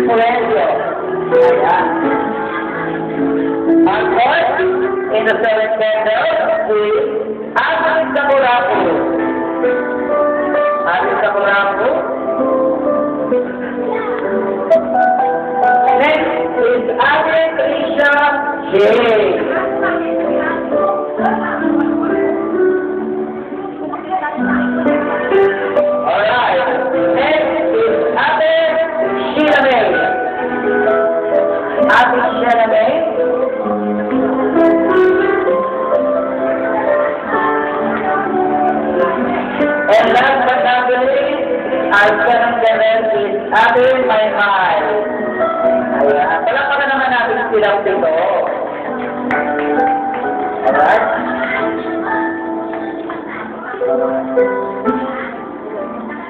Fuencio. Ayan. Of course, in the seventh candle is Ate Sakuraku. Ate Sakuraku. Next is Ate Trisha J. Alright. Next is Ate Sheila May. Ate Sheila May. And last but not the least, our seventh level is Ate Maymay. Ayan. Palakpakan naman natin silang dito. Alright?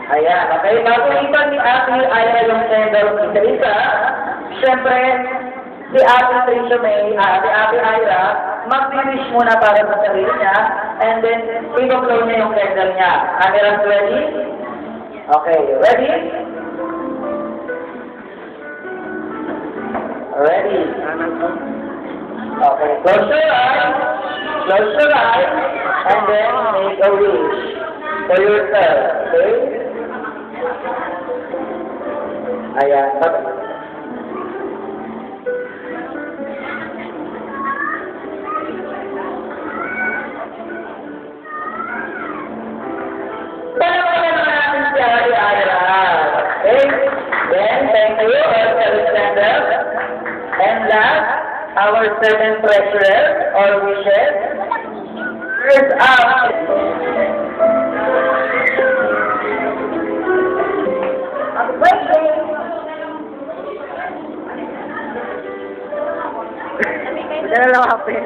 Ayan. Okay, bago ipan ni Ate Aya yung candle isa-isa, siyempre, si Ate Trisha May, Ate Aya, mag-finish muna para sa sarili niya, and then, i-blow niya yung candle niya. Cameras ready? Okay, ready? Ready? Okay, close your eyes, and then make a wish for yourself, okay? Ayan, thank you, our seventh stand-up. And last, our seventh treasurer, or wishes, is up. Happy birthday! Ito na lang happy.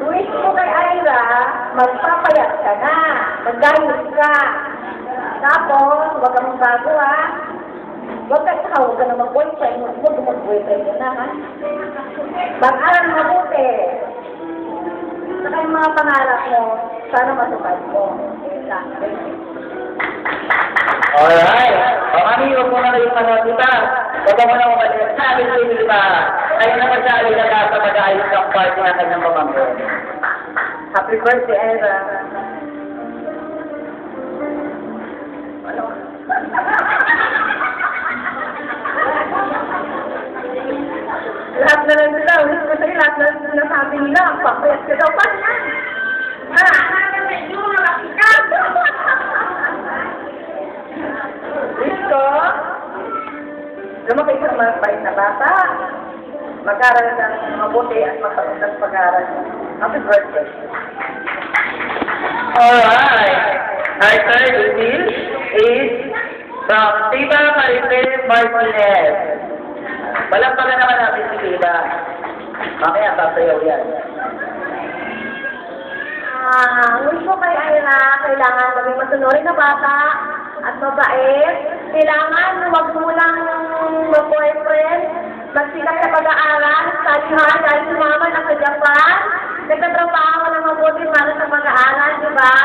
Wish ko kay Ira, magpapayat ka na, magdayos ka. Tapos, huwag kang bago ha. Huwag ka na mag-boyfriend, huwag mag-boyfriend na ha. Mag-aral mabuti. Saka yung mga pangarap mo, sana masupad mo. Alright. Kami, huwag mo na yung manotita. Huwag mo na umalit. Sabi ko yung iba. Ayun na magsabi na nasa mag-aayos ng party na kanyang pamangkin. Happy birthday, Ira. Lahat na lang sila. Ulit ko sa'yo, lahat na lang sinasabi nila. Papayat ka daw pa niya. Listo. Lumaki ka naman pa na bata. Mag-aral ka ng mabuti at magpagod pag-aral. Happy birthday. Alright. Our third wish is from Tiba Maribel Martinez. Palakpakan naman natin si Tiba. Mamaya sasayaw yan. Wish ko kay Ira, kailangan maging masunurin na bata at mabait. Kailangan huwag mo lang mag-boyfriend, magsikat sa pag-aaral, salihan dahil si mama nasa Japan. Nagtatrabaho ng mabuti para sa pag-aaral, di ba?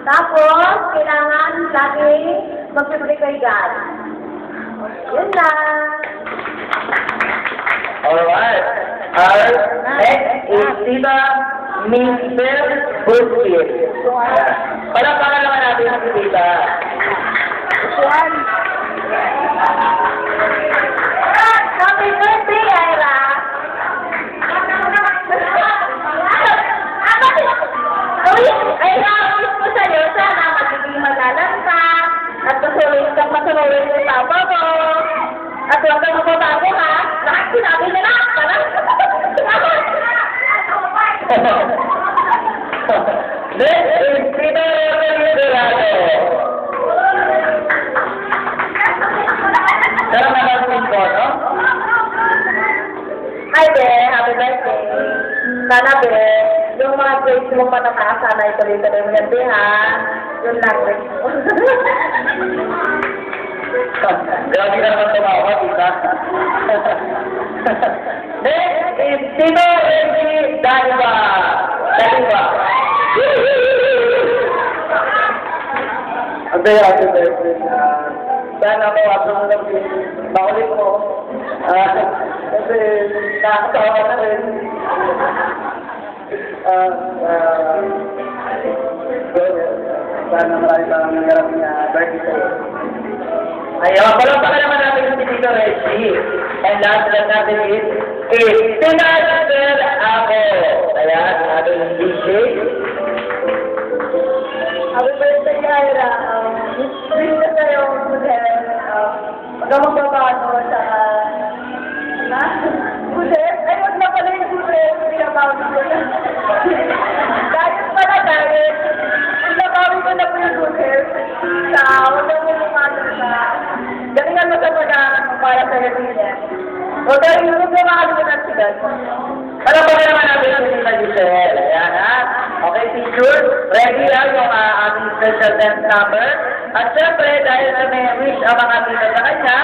Tapos, kailangan laging magpipili kay God. Yun lang. Alright. Our next is Tiba Minsel Busquet. Palakpakan naman natin si Tiba. Happy birthday, Ira! Ira, wish ko sa'yo, sana magiging magalang ka at pasuloy kang pasuloy ng papa mo. At huwag kang magbabago ha. Lahat sinabi niya na. Parang, Next is Tiba Rodriguez. Sarap naman po, no? Hi, Be. Happy birthday. Sana, Be, yung mga grades mo patataas, sana ituloy-tuloy mo yan, Be, ha? Yun lang, Be. Grabe na naman tumawa, Tiba. Next is Tiba Reggie Daiba. Happy birthday. sana ako makulit mo. Kasi nakakatawa na rin. Sana marami pang nangyarap na birthday. Ayaw, pala naman natin si Tito Reggie. And last lang natin is Tinaster Ako. Ayan, ating DJ. Happy birthday, Ira. Wish ko sa'yo, Budel. Huwag ka magbabago sa... Budel? Ay, huwag na pala yung Budel. Pinabawin ko na. Dahil pala, dahil. Pinabawin ko na po yung Budel. Huwag na mo lumago sa... Galingan mo sa pag-aaral mo para sa Rebilla. Huwag ka rin yung makalimutan sila. Ano ba naman natin si Tita Giselle? Ayan, ha? Okay, teacher, ready lang yung ating special dance number. At syempre, dahil na may wish ang mga tita sa kanya,